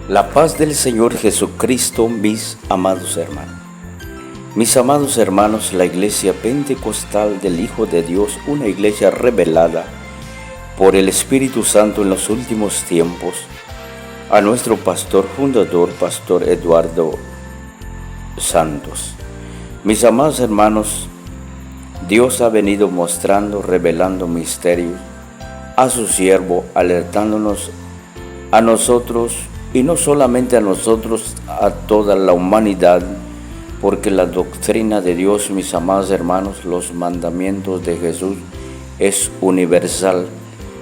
La paz del Señor Jesucristo, mis amados hermanos. Mis amados hermanos, la Iglesia Pentecostal del Hijo de Dios, una iglesia revelada por el Espíritu Santo en los últimos tiempos, a nuestro pastor fundador, Pastor Eduardo Santos. Mis amados hermanos, Dios ha venido mostrando, revelando misterios a su siervo, alertándonos a nosotros, y no solamente a nosotros, a toda la humanidad, porque la doctrina de Dios, mis amados hermanos, los mandamientos de Jesús es universal,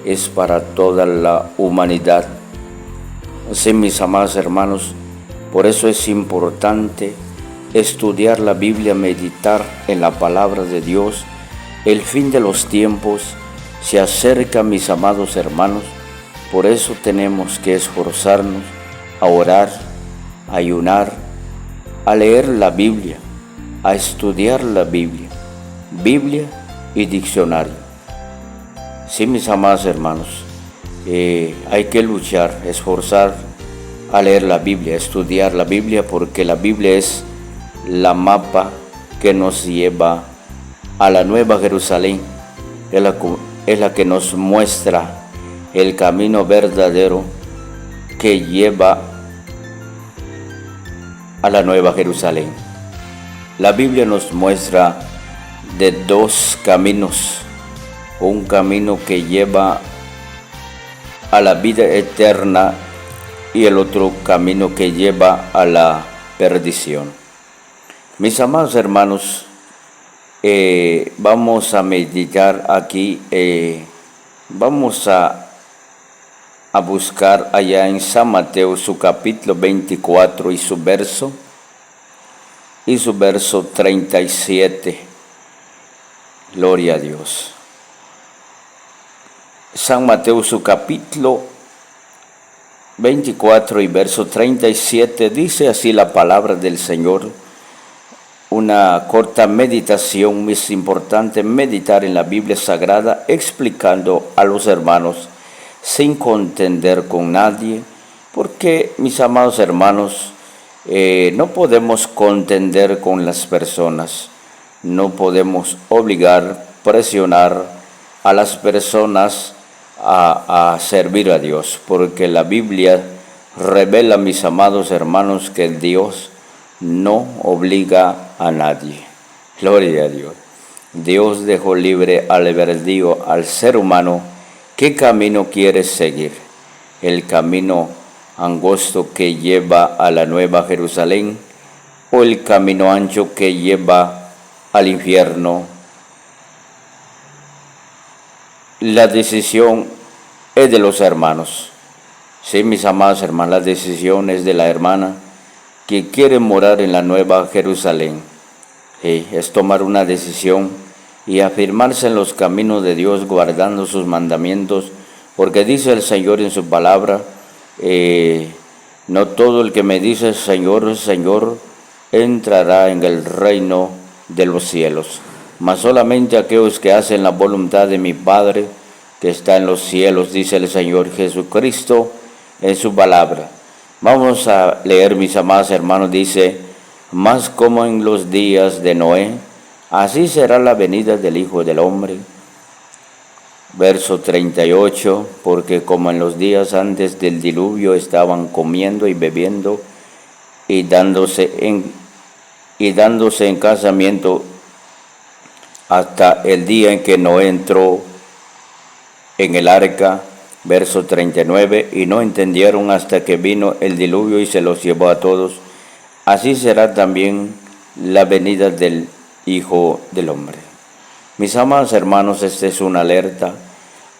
es para toda la humanidad. Sí, mis amados hermanos, por eso es importante estudiar la Biblia, meditar en la palabra de Dios. El fin de los tiempos se acerca, mis amados hermanos, por eso tenemos que esforzarnos a orar, a ayunar, a leer la Biblia, a estudiar la Biblia y diccionario. Sí, mis amados hermanos, hay que luchar, esforzar a leer la Biblia, a estudiar la Biblia, porque la Biblia es la mapa que nos lleva a la Nueva Jerusalén, es la que nos muestra el camino verdadero que lleva a la Nueva Jerusalén. La Biblia nos muestra de dos caminos, un camino que lleva a la vida eterna y el otro camino que lleva a la perdición. Mis amados hermanos, vamos a meditar aquí, vamos a buscar allá en San Mateo su capítulo 24 y su verso 37. Gloria a Dios. San Mateo su capítulo 24 y verso 37 dice así la palabra del Señor. Una corta meditación, es importante meditar en la Biblia Sagrada, explicando a los hermanos sin contender con nadie, porque, mis amados hermanos, no podemos contender con las personas, no podemos obligar, presionar a las personas a servir a Dios, porque la Biblia revela, mis amados hermanos, que Dios no obliga a nadie. Gloria a Dios. Dios dejó libre al albedrío al ser humano. ¿Qué camino quieres seguir? ¿El camino angosto que lleva a la Nueva Jerusalén o el camino ancho que lleva al infierno? La decisión es de los hermanos. Sí, mis amados hermanos, la decisión es de la hermana que quiere morar en la Nueva Jerusalén. Sí, es tomar una decisión y afirmarse en los caminos de Dios, guardando sus mandamientos, porque dice el Señor en su palabra, no todo el que me dice Señor, Señor, entrará en el reino de los cielos, mas solamente aquellos que hacen la voluntad de mi Padre que está en los cielos, dice el Señor Jesucristo en su palabra. Vamos a leer, mis amados hermanos, dice, más como en los días de Noé, así será la venida del Hijo del Hombre. Verso 38, porque como en los días antes del diluvio estaban comiendo y bebiendo y dándose en casamiento hasta el día en que Noé entró en el arca. Verso 39, y no entendieron hasta que vino el diluvio y se los llevó a todos. Así será también la venida del Hijo del Hombre. Mis amados hermanos, esta es una alerta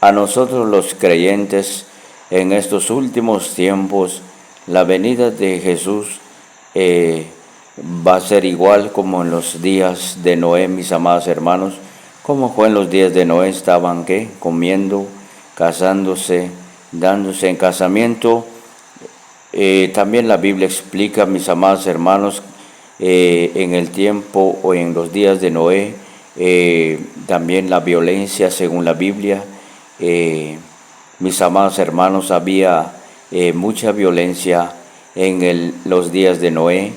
a nosotros los creyentes en estos últimos tiempos. La venida de Jesús va a ser igual como en los días de Noé, mis amados hermanos. Como fue en los días de Noé, estaban comiendo, casándose, dándose en casamiento. También la Biblia explica, mis amados hermanos, en el tiempo o en los días de Noé, también la violencia según la Biblia. Mis amados hermanos, había mucha violencia en los días de Noé.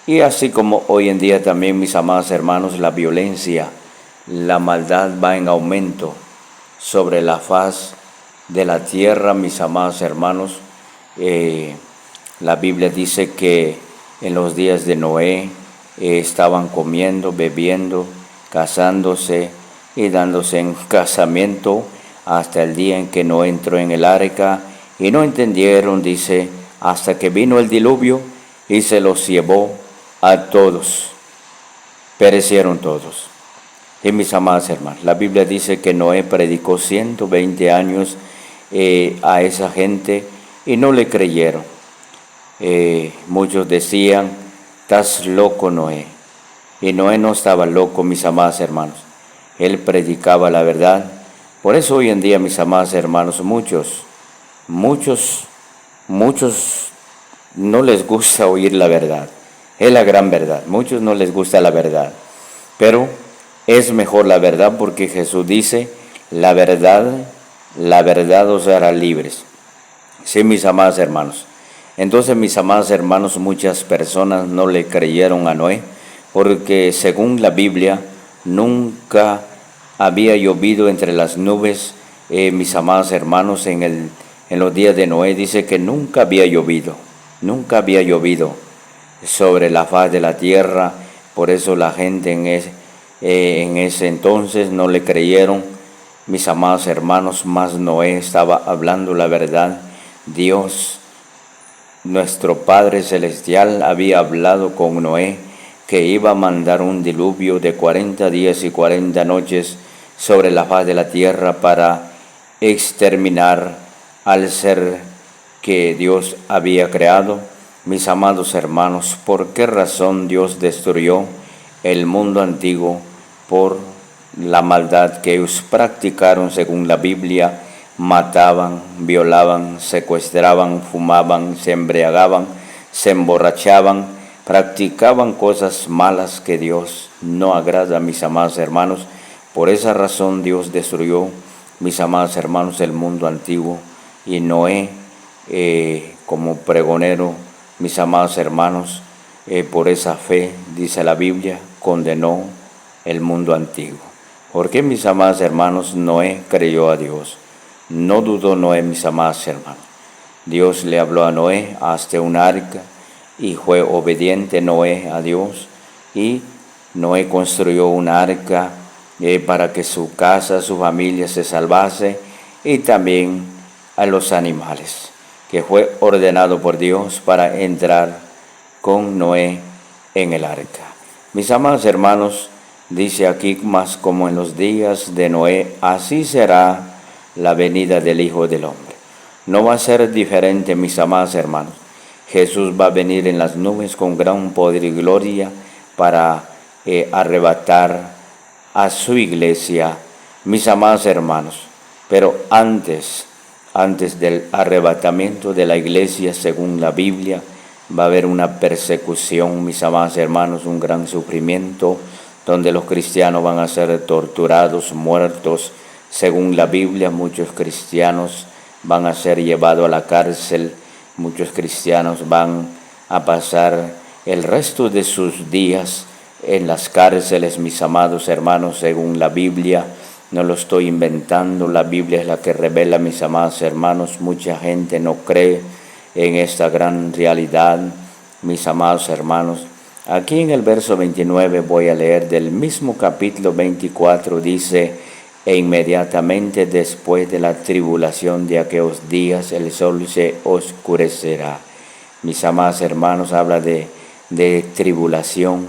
Y así como hoy en día también, mis amados hermanos, la violencia, la maldad va en aumento sobre la faz de la tierra, mis amados hermanos. La Biblia dice que en los días de Noé estaban comiendo, bebiendo, casándose y dándose en casamiento hasta el día en que Noé entró en el arca, y no entendieron, dice, hasta que vino el diluvio y se los llevó a todos. Perecieron todos. Y mis amados hermanos, la Biblia dice que Noé predicó 120 años a esa gente y no le creyeron. Muchos decían, estás loco, Noé. Y Noé no estaba loco, mis amados hermanos. Él predicaba la verdad. Por eso hoy en día, mis amados hermanos, muchos no les gusta oír la verdad. Es la gran verdad. Muchos no les gusta la verdad. Pero es mejor la verdad, porque Jesús dice, la verdad os hará libres. Sí, mis amados hermanos. Entonces, mis amados hermanos, muchas personas no le creyeron a Noé, porque según la Biblia, nunca había llovido entre las nubes. Mis amados hermanos, en los días de Noé dice que nunca había llovido sobre la faz de la tierra. Por eso la gente en ese entonces no le creyeron, mis amados hermanos, mas Noé estaba hablando la verdad. Dios, nuestro Padre Celestial, había hablado con Noé que iba a mandar un diluvio de 40 días y 40 noches sobre la faz de la tierra para exterminar al ser que Dios había creado. Mis amados hermanos, ¿por qué razón Dios destruyó el mundo antiguo? Por la maldad que ellos practicaron según la Biblia. Mataban, violaban, secuestraban, fumaban, se embriagaban, se emborrachaban, practicaban cosas malas que Dios no agrada, mis amados hermanos. Por esa razón Dios destruyó, mis amados hermanos, el mundo antiguo. Y Noé, como pregonero, mis amados hermanos, por esa fe, dice la Biblia, condenó el mundo antiguo. ¿Por qué, mis amados hermanos? Noé creyó a Dios. No dudó Noé, mis amados hermanos. Dios le habló a Noé, hazte un arca, y fue obediente Noé a Dios, y Noé construyó un arca para que su casa, su familia se salvase, y también a los animales, que fue ordenado por Dios para entrar con Noé en el arca. Mis amados hermanos, dice aquí, más como en los días de Noé, así será la venida del Hijo del Hombre. No va a ser diferente, mis amados hermanos. Jesús va a venir en las nubes con gran poder y gloria para arrebatar a su iglesia, mis amados hermanos. Pero antes del arrebatamiento de la iglesia, según la Biblia, va a haber una persecución, mis amados hermanos, un gran sufrimiento, donde los cristianos van a ser torturados, muertos. Según la Biblia, muchos cristianos van a ser llevados a la cárcel, muchos cristianos van a pasar el resto de sus días en las cárceles, mis amados hermanos, según la Biblia. No lo estoy inventando, la Biblia es la que revela, mis amados hermanos. Mucha gente no cree en esta gran realidad, mis amados hermanos. Aquí en el verso 29 voy a leer del mismo capítulo 24, dice: e inmediatamente después de la tribulación de aquellos días el sol se oscurecerá. Mis amados hermanos, habla de tribulación,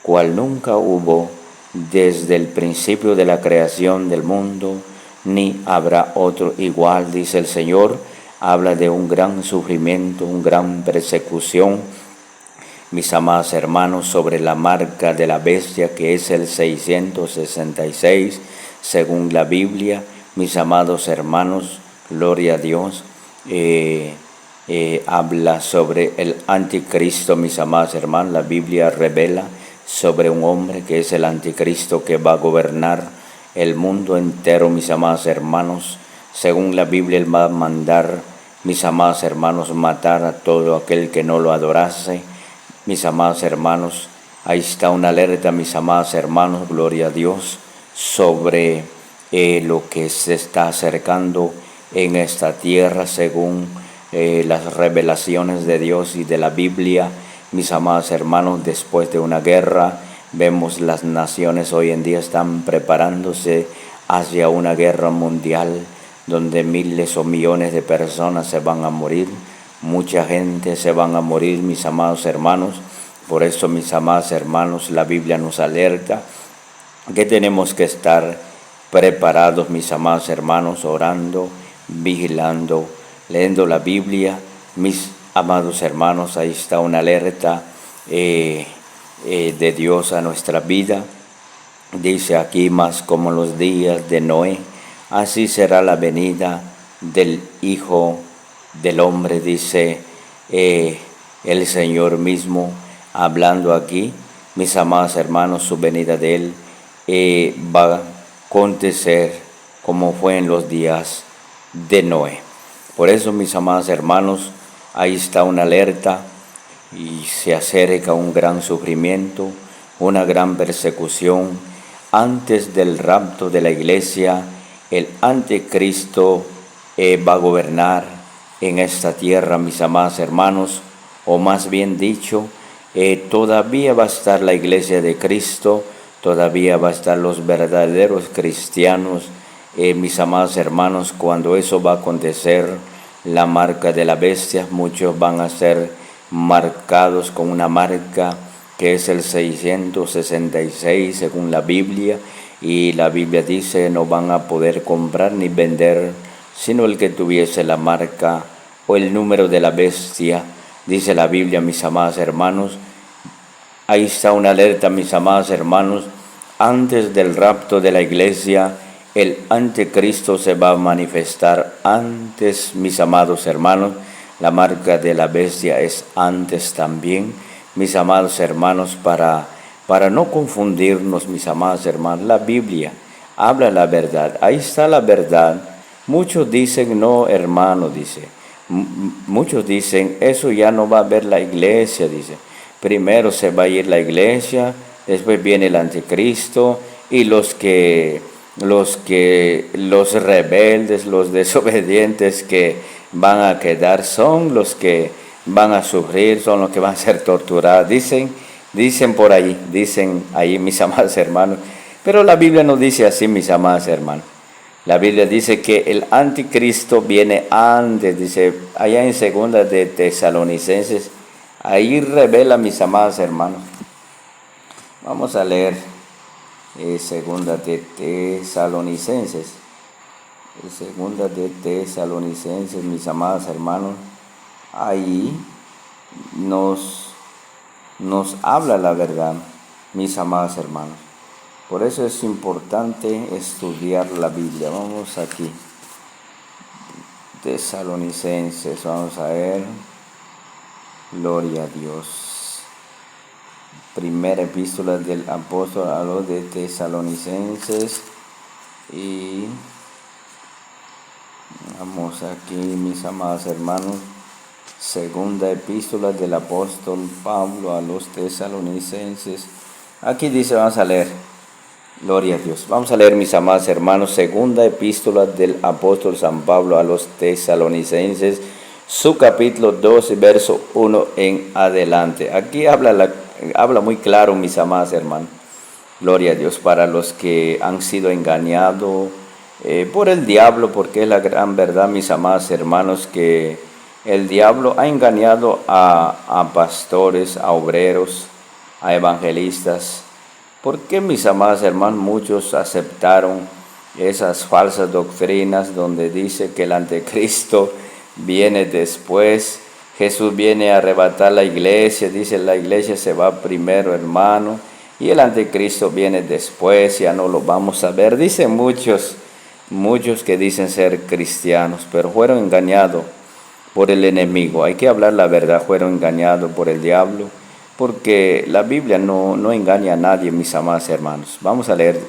cual nunca hubo desde el principio de la creación del mundo, ni habrá otro igual, dice el Señor. Habla de un gran sufrimiento, una gran persecución, mis amados hermanos, sobre la marca de la bestia, que es el 666, según la Biblia. Mis amados hermanos, gloria a Dios, habla sobre el anticristo, mis amados hermanos. La Biblia revela sobre un hombre que es el anticristo, que va a gobernar el mundo entero, mis amados hermanos. Según la Biblia, él va a mandar mis amados hermanos, matar a todo aquel que no lo adorase. Mis amados hermanos, ahí está una alerta, mis amados hermanos, gloria a Dios, sobre lo que se está acercando en esta tierra según las revelaciones de Dios y de la Biblia. Mis amados hermanos, después de una guerra, vemos las naciones hoy en día están preparándose hacia una guerra mundial donde miles o millones de personas se van a morir, mucha gente se van a morir, mis amados hermanos. Por eso, mis amados hermanos, la Biblia nos alerta que tenemos que estar preparados, mis amados hermanos, orando, vigilando, leyendo la Biblia. Mis amados hermanos, ahí está una alerta de Dios a nuestra vida. Dice aquí, más como los días de Noé, así será la venida del Hijo del Hombre, dice el Señor mismo, hablando aquí. Mis amados hermanos, su venida de Él va a acontecer como fue en los días de Noé. Por eso, mis amados hermanos, ahí está una alerta y se acerca un gran sufrimiento, una gran persecución. Antes del rapto de la iglesia, el anticristo va a gobernar en esta tierra, mis amados hermanos, o más bien dicho, todavía va a estar la iglesia de Cristo, todavía va a estar los verdaderos cristianos, mis amados hermanos. Cuando eso va a acontecer, la marca de la bestia, muchos van a ser marcados con una marca que es el 666 según la Biblia, y la Biblia dice no van a poder comprar ni vender sino el que tuviese la marca o el número de la bestia, dice la Biblia, mis amados hermanos. Ahí está una alerta, mis amados hermanos. Antes del rapto de la iglesia, el anticristo se va a manifestar antes, mis amados hermanos. La marca de la bestia es antes también, mis amados hermanos, para no confundirnos, mis amados hermanos. La Biblia habla la verdad, ahí está la verdad. Muchos dicen, no, hermano, dice. Muchos dicen, eso ya no va a haber la iglesia, dice. Primero se va a ir la iglesia, después viene el anticristo, y los rebeldes, los desobedientes que van a quedar son los que van a sufrir, son los que van a ser torturados. Dicen por ahí, dicen ahí, mis amados hermanos. Pero la Biblia no dice así, mis amados hermanos. La Biblia dice que el anticristo viene antes, dice allá en segunda de Tesalonicenses. Ahí revela, mis amados hermanos. Vamos a leer segunda de Tesalonicenses. Segunda de Tesalonicenses, mis amados hermanos. Ahí nos habla la verdad, mis amados hermanos. Por eso es importante estudiar la Biblia. Vamos aquí. Tesalonicenses, vamos a ver. Gloria a Dios. Primera epístola del apóstol a los de Tesalonicenses. Y vamos aquí, mis amados hermanos. Segunda epístola del apóstol Pablo a los tesalonicenses. Aquí dice, vamos a leer. Gloria a Dios. Vamos a leer, mis amados hermanos, segunda epístola del apóstol San Pablo a los tesalonicenses, su capítulo 2, verso 1 en adelante. Aquí habla muy claro, mis amados hermanos. Gloria a Dios, para los que han sido engañados por el diablo, porque es la gran verdad, mis amados hermanos, que el diablo ha engañado a pastores, a obreros, a evangelistas. ¿Por qué, mis amados hermanos, muchos aceptaron esas falsas doctrinas donde dice que el anticristo viene después? Jesús viene a arrebatar la iglesia, dice la iglesia se va primero, hermano, y el anticristo viene después, ya no lo vamos a ver. Dicen muchos que dicen ser cristianos, pero fueron engañados por el enemigo. Hay que hablar la verdad, fueron engañados por el diablo, porque la Biblia no engaña a nadie, mis amados hermanos. Vamos a leer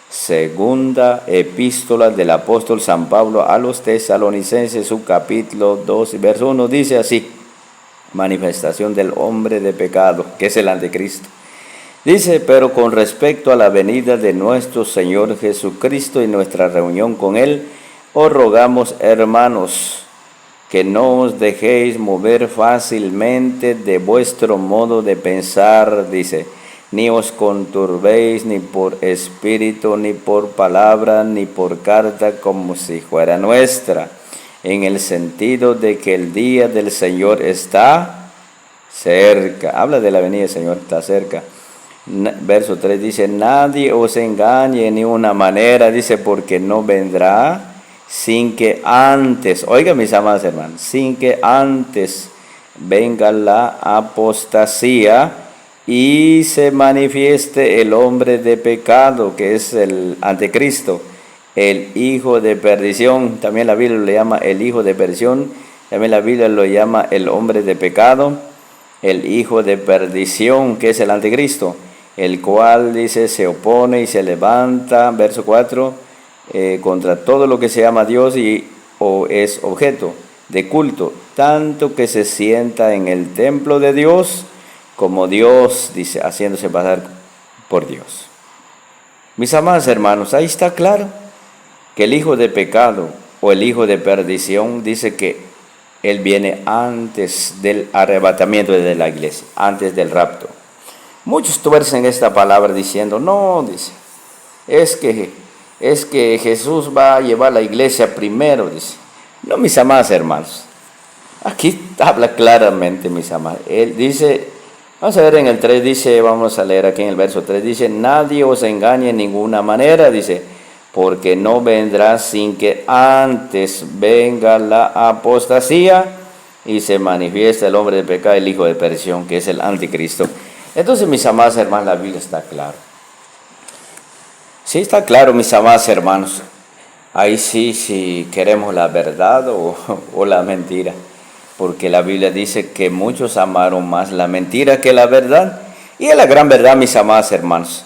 Segunda epístola del apóstol San Pablo a los tesalonicenses, su capítulo 2, verso 1, dice así: manifestación del hombre de pecado, que es el anticristo. Dice: pero con respecto a la venida de nuestro Señor Jesucristo y nuestra reunión con Él, os rogamos, hermanos, que no os dejéis mover fácilmente de vuestro modo de pensar, dice, ni os conturbéis ni por espíritu, ni por palabra, ni por carta, como si fuera nuestra, en el sentido de que el día del Señor está cerca. Habla de la venida del Señor, está cerca. Verso 3 dice: nadie os engañe ni una manera, dice, porque no vendrá sin que antes, oiga mis amados hermanos, sin que antes venga la apostasía y se manifieste el hombre de pecado, que es el anticristo, el hijo de perdición. También la Biblia lo llama el hijo de perdición, también la Biblia lo llama el hombre de pecado, el hijo de perdición, que es el anticristo, el cual, dice, se opone y se levanta, verso 4, contra todo lo que se llama Dios o es objeto de culto, tanto que se sienta en el templo de Dios como Dios, dice, haciéndose pasar por Dios. Mis amados hermanos, ahí está claro que el hijo de pecado o el hijo de perdición dice que él viene antes del arrebatamiento de la iglesia, antes del rapto. Muchos tuercen esta palabra diciendo: no, dice, es que Jesús va a llevar la iglesia primero, dice. No, mis amados hermanos, aquí habla claramente, mis amados. Él dice, vamos a ver en el 3, dice, vamos a leer aquí en el verso 3, dice: nadie os engañe en ninguna manera, dice, porque no vendrá sin que antes venga la apostasía y se manifiesta el hombre de pecado, el hijo de perdición, que es el anticristo. Entonces, mis amados hermanos, la Biblia está claro. Sí, está claro, mis amados hermanos. Ahí sí, si queremos la verdad o la mentira. Porque la Biblia dice que muchos amaron más la mentira que la verdad. Y es la gran verdad, mis amados hermanos.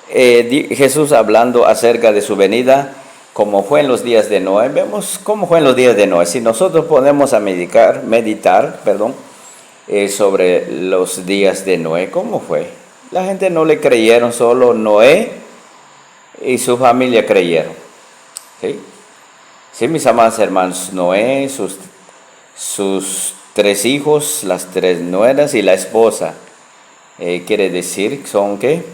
Jesús hablando acerca de su venida, como fue en los días de Noé. Vemos cómo fue en los días de Noé. Si nosotros ponemos a meditar, sobre los días de Noé, ¿cómo fue? La gente no le creyeron, solo Noé y su familia creyeron. Sí, mis amados hermanos, Noé, sus 3 hijos, las 3 nueras y la esposa. Quiere decir, ¿son qué?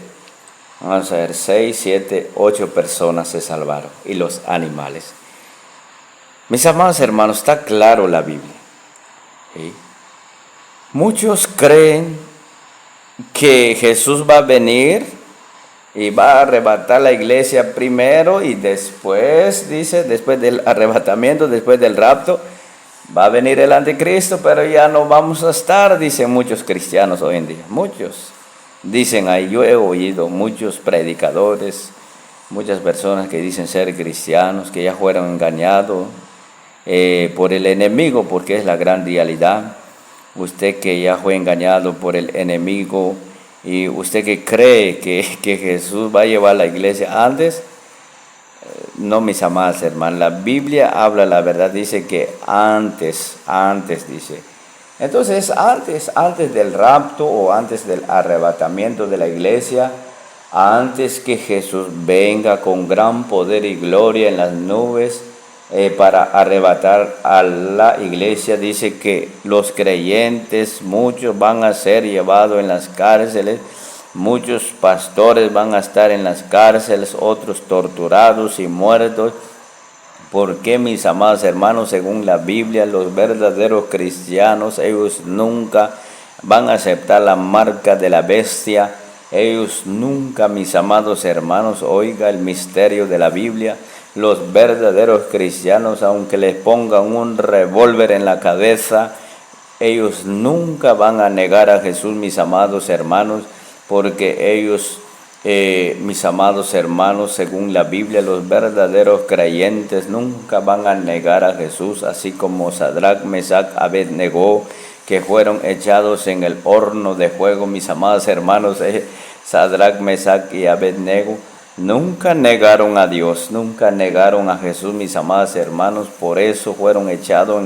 Vamos a ver, 6, 7, 8 personas se salvaron, y los animales. Mis amados hermanos, está claro la Biblia. ¿Sí? Muchos creen que Jesús va a venir y va a arrebatar la iglesia primero y después, dice, después del arrebatamiento, después del rapto, va a venir el anticristo, pero ya no vamos a estar, dicen muchos cristianos hoy en día. Muchos dicen ahí, yo he oído muchos predicadores, muchas personas que dicen ser cristianos, que ya fueron engañados por el enemigo, porque es la gran realidad. Usted que ya fue engañado por el enemigo y usted que cree que Jesús va a llevar la iglesia antes, no, mis amadas hermanas, la Biblia habla la verdad, dice que antes dice. Entonces, antes del rapto o antes del arrebatamiento de la iglesia, antes que Jesús venga con gran poder y gloria en las nubes, para arrebatar a la iglesia, dice que los creyentes, muchos van a ser llevados en las cárceles, muchos pastores van a estar en las cárceles, otros torturados y muertos. Porque, mis amados hermanos, según la Biblia, los verdaderos cristianos, ellos nunca van a aceptar la marca de la bestia. Ellos nunca, mis amados hermanos, oiga el misterio de la Biblia. Los verdaderos cristianos, aunque les pongan un revólver en la cabeza, ellos nunca van a negar a Jesús, mis amados hermanos, porque ellos, mis amados hermanos, según la Biblia, los verdaderos creyentes nunca van a negar a Jesús, así como Sadrach, Mesach, Abednego, que fueron echados en el horno de fuego, mis amados hermanos. Sadrach, Mesach y Abednego nunca negaron a Dios, nunca negaron a Jesús, mis amados hermanos. Por eso fueron echados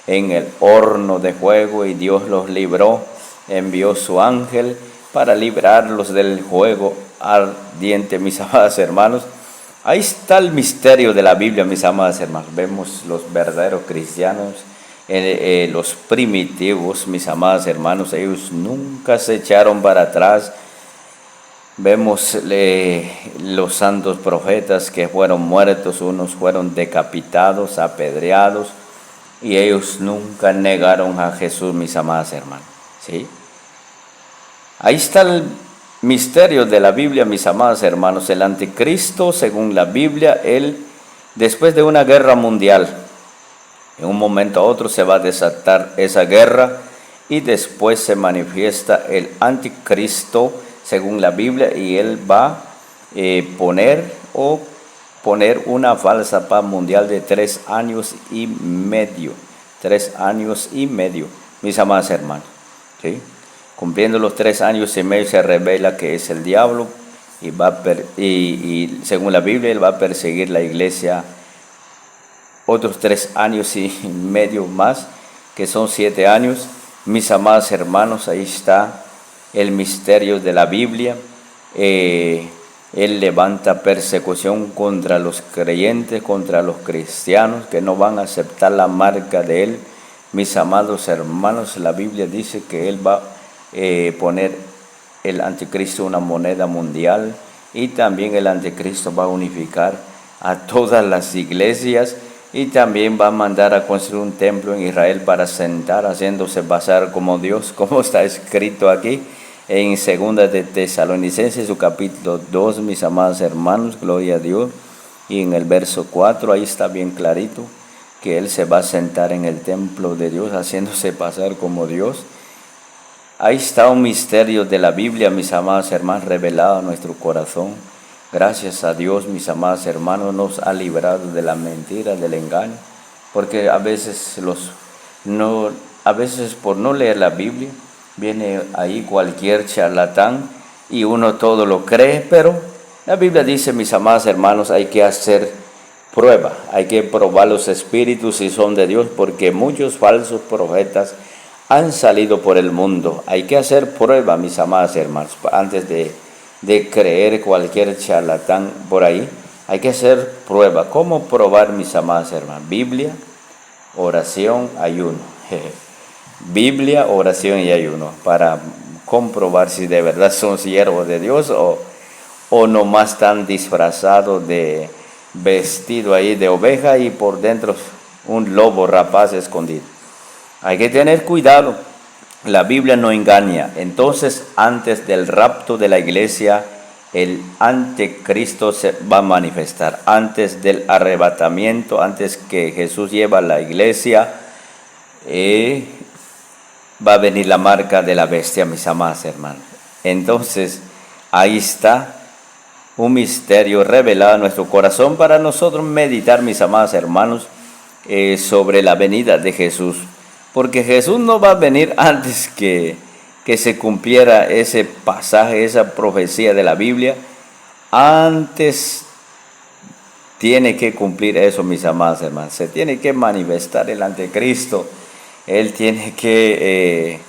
en el horno de fuego y Dios los libró, envió su ángel para librarlos del fuego ardiente, mis amados hermanos. Ahí está el misterio de la Biblia, mis amados hermanos. Vemos los verdaderos cristianos, los primitivos, mis amados hermanos, ellos nunca se echaron para atrás. Vemos los santos profetas que fueron muertos, unos fueron decapitados, apedreados, y ellos nunca negaron a Jesús, mis amados hermanos. ¿Sí? Ahí está el misterio de la Biblia, mis amados hermanos. El anticristo, según la Biblia, él, después de una guerra mundial, en un momento a otro se va a desatar esa guerra y después se manifiesta el anticristo, según la Biblia, y él va a poner una falsa paz mundial de 3 años y medio. 3 años y medio, mis amados hermanos. ¿Sí? Cumpliendo los 3 años y medio se revela que es el diablo y según la Biblia él va a perseguir la iglesia otros 3 años y medio más, que son 7 años. Mis amados hermanos, ahí está el misterio de la Biblia. Él levanta persecución contra los creyentes, contra los cristianos que no van a aceptar la marca de él. Mis amados hermanos, la Biblia dice que él va a poner el anticristo una moneda mundial, y también el anticristo va a unificar a todas las iglesias, y también va a mandar a construir un templo en Israel para sentar, haciéndose pasar como Dios, como está escrito aquí en 2 de Tesalonicenses, su capítulo 2, mis amados hermanos, gloria a Dios. Y en el verso 4, ahí está bien clarito que él se va a sentar en el templo de Dios, haciéndose pasar como Dios. Ahí está un misterio de la Biblia, mis amados hermanos, revelado a nuestro corazón. Gracias a Dios, mis amados hermanos, nos ha librado de la mentira, del engaño, porque a veces por no leer la Biblia, viene ahí cualquier charlatán y uno todo lo cree, pero la Biblia dice, mis amados hermanos, hay que hacer prueba, hay que probar los espíritus si son de Dios, porque muchos falsos profetas han salido por el mundo. Hay que hacer prueba, mis amados hermanos, antes de creer cualquier charlatán por ahí. Hay que hacer prueba. ¿Cómo probar, mis amados hermanos? Biblia, oración, ayuno. Biblia, oración y ayuno, para comprobar si de verdad son siervos de Dios o nomás están disfrazados de vestido ahí de oveja y por dentro un lobo rapaz escondido. Hay que tener cuidado. La Biblia no engaña. Entonces, antes del rapto de la iglesia, el anticristo se va a manifestar. Antes del arrebatamiento, antes que Jesús lleva a la iglesia, va a venir la marca de la bestia, mis amados hermanos. Entonces, ahí está un misterio revelado en nuestro corazón para nosotros meditar, mis amados hermanos, sobre la venida de Jesús. Porque Jesús no va a venir antes que se cumpliera ese pasaje, esa profecía de la Biblia. Antes tiene que cumplir eso, mis amados hermanos. Se tiene que manifestar el anticristo. Él tiene que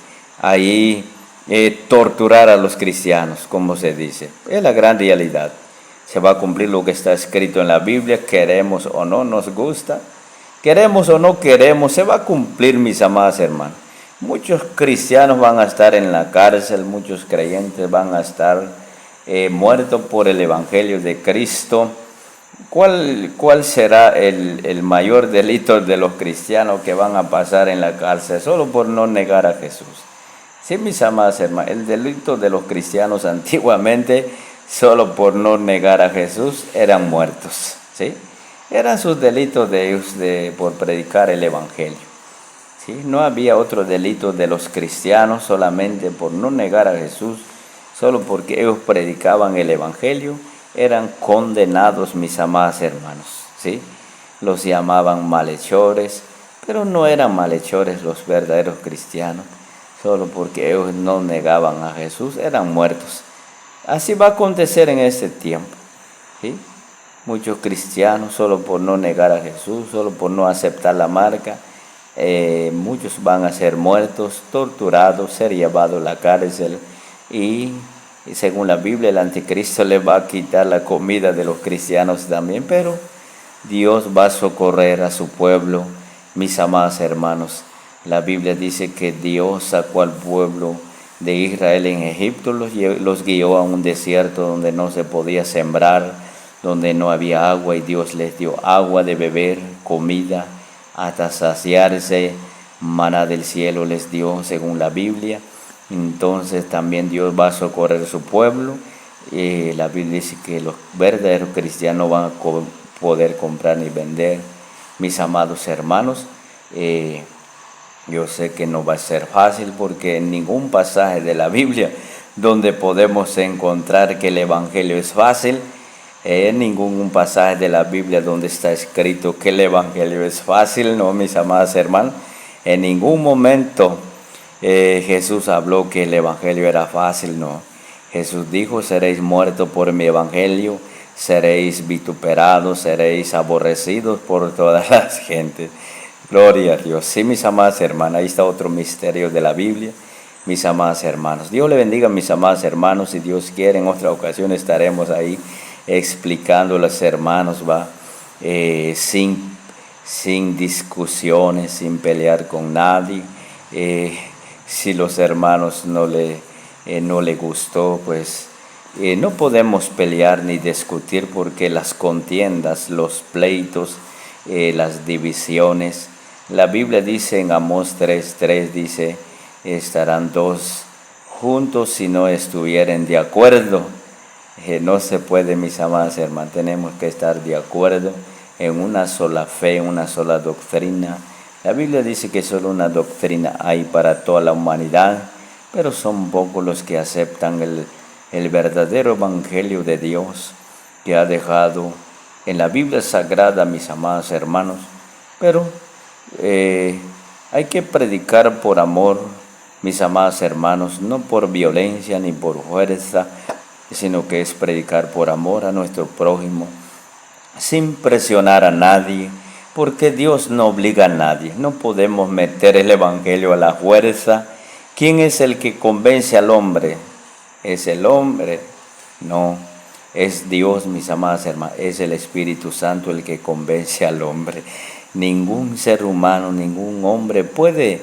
torturar a los cristianos, como se dice. Es la gran realidad. Se va a cumplir lo que está escrito en la Biblia, queremos o no, nos gusta. Queremos o no queremos, se va a cumplir, mis amados hermanos. Muchos cristianos van a estar en la cárcel, muchos creyentes van a estar muertos por el Evangelio de Cristo. ¿Cuál será el mayor delito de los cristianos que van a pasar en la cárcel solo por no negar a Jesús? Sí, mis amados hermanos, el delito de los cristianos antiguamente, solo por no negar a Jesús, eran muertos, ¿sí? Eran sus delitos de ellos por predicar el Evangelio. ¿Sí? No había otro delito de los cristianos solamente por no negar a Jesús, solo porque ellos predicaban el Evangelio, eran condenados, mis amados hermanos. ¿Sí? Los llamaban malhechores, pero no eran malhechores los verdaderos cristianos, solo porque ellos no negaban a Jesús, eran muertos. Así va a acontecer en este tiempo. ¿sí? Muchos cristianos, solo por no negar a Jesús, solo por no aceptar la marca, muchos van a ser muertos, torturados, ser llevados a la cárcel y según la Biblia el anticristo le va a quitar la comida de los cristianos también, pero Dios va a socorrer a su pueblo, mis amados hermanos. La Biblia dice que Dios sacó al pueblo de Israel en Egipto, los guió a un desierto donde no se podía sembrar, donde no había agua, y Dios les dio agua de beber, comida, hasta saciarse, maná del cielo les dio según la Biblia. Entonces también Dios va a socorrer a su pueblo. La Biblia dice que los verdaderos cristianos van a poder comprar ni vender. Mis amados hermanos, yo sé que no va a ser fácil porque en ningún pasaje de la Biblia donde podemos encontrar que el Evangelio es fácil, en ningún pasaje de la Biblia donde está escrito que el Evangelio es fácil, no, mis amados hermanos. En ningún momento Jesús habló que el Evangelio era fácil, no. Jesús dijo: seréis muertos por mi Evangelio, seréis vituperados, seréis aborrecidos por todas las gentes. Gloria a Dios. Sí, mis amadas hermanas, ahí está otro misterio de la Biblia, mis amadas hermanos. Dios le bendiga, mis amados hermanos. Si Dios quiere, en otra ocasión estaremos ahí explicando a los hermanos, sin discusiones, sin pelear con nadie. Si los hermanos no le gustó, pues no podemos pelear ni discutir, porque las contiendas, los pleitos, las divisiones, la Biblia dice en Amós 3:3, dice: estarán dos juntos si no estuvieren de acuerdo. No se puede, mis amadas hermanas, tenemos que estar de acuerdo en una sola fe, en una sola doctrina. La Biblia dice que solo una doctrina hay para toda la humanidad, pero son pocos los que aceptan el verdadero Evangelio de Dios que ha dejado en la Biblia Sagrada, mis amados hermanos. Pero hay que predicar por amor, mis amados hermanos, no por violencia ni por fuerza, sino que es predicar por amor a nuestro prójimo, sin presionar a nadie, porque Dios no obliga a nadie. No podemos meter el Evangelio a la fuerza. ¿Quién es el que convence al hombre? ¿Es el hombre? No, es Dios, mis amadas hermanas. Es el Espíritu Santo el que convence al hombre. Ningún ser humano, ningún hombre puede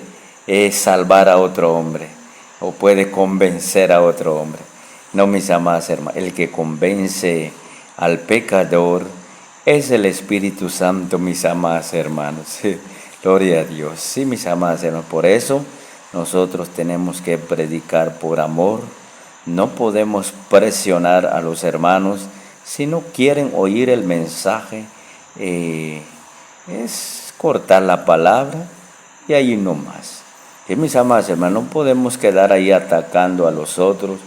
salvar a otro hombre o puede convencer a otro hombre. No, mis amadas hermanas, el que convence al pecador es el Espíritu Santo, mis amadas hermanos. Gloria a Dios. Sí, mis amadas hermanas, por eso nosotros tenemos que predicar por amor. No podemos presionar a los hermanos si no quieren oír el mensaje. Es cortar la palabra y ahí no más. Sí, mis amadas hermanas, no podemos quedar ahí atacando a los otros,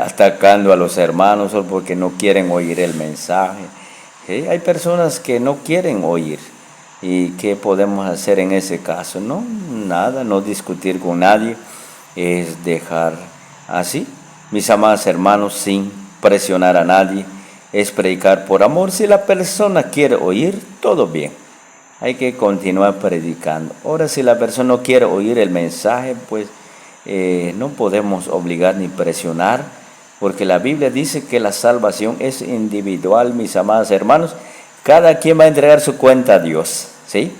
atacando a los hermanos solo porque no quieren oír el mensaje. Hay personas que no quieren oír. ¿Y qué podemos hacer en ese caso? No, nada, no discutir con nadie, es dejar así, mis amados hermanos, sin presionar a nadie, es predicar por amor. Si la persona quiere oír, todo bien, hay que continuar predicando. Ahora, si la persona no quiere oír el mensaje, pues no podemos obligar ni presionar, porque la Biblia dice que la salvación es individual, mis amados hermanos. Cada quien va a entregar su cuenta a Dios, ¿sí?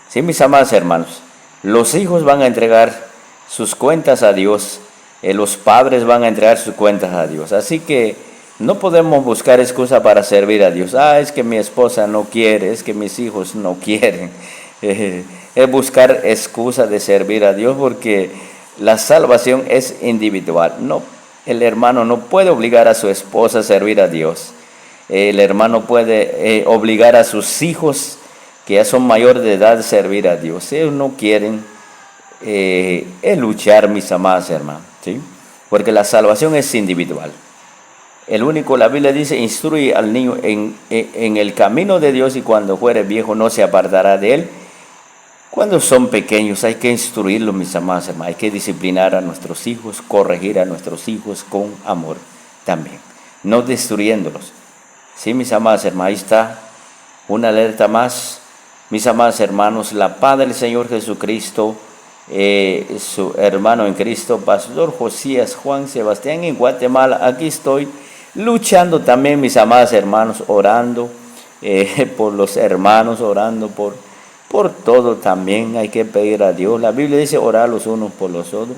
Sí, mis amados hermanos. Los hijos van a entregar sus cuentas a Dios. Los padres van a entregar sus cuentas a Dios. Así que no podemos buscar excusa para servir a Dios. Es que mi esposa no quiere, es que mis hijos no quieren. Es buscar excusa de servir a Dios, porque la salvación es individual. No, el hermano no puede obligar a su esposa a servir a Dios. El hermano puede obligar a sus hijos, que ya son mayores de edad, a servir a Dios. Ellos no quieren luchar, mis amadas hermanas, ¿sí? Porque la salvación es individual. La Biblia dice: instruye al niño en el camino de Dios, y cuando fuere viejo no se apartará de él. Cuando son pequeños hay que instruirlos, mis amadas hermanas. Hay que disciplinar a nuestros hijos, corregir a nuestros hijos con amor también, no destruyéndolos, Sí, mis amadas hermanas, ahí está una alerta más. Mis amados hermanos, la paz del Señor Jesucristo, su hermano en Cristo, Pastor Josías Juan Sebastián en Guatemala. Aquí estoy luchando también, mis amados hermanos, orando por los hermanos, orando por todo también. Hay que pedir a Dios. La Biblia dice orar los unos por los otros.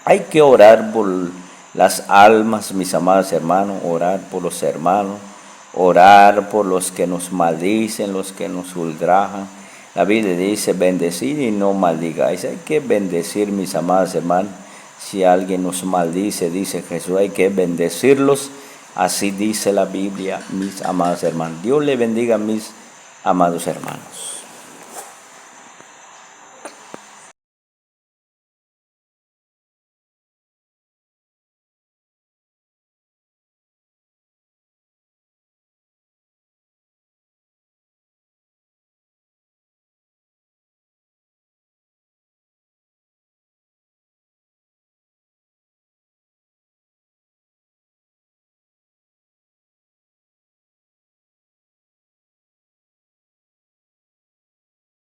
Hay que orar por las almas, mis amados hermanos, orar por los hermanos, orar por los que nos maldicen, los que nos ultrajan. La Biblia dice, bendecid y no maldigáis. Hay que bendecir, mis amados hermanos. Si alguien nos maldice, dice Jesús, hay que bendecirlos. Así dice la Biblia, mis amados hermanos. Dios le bendiga, mis amados hermanos.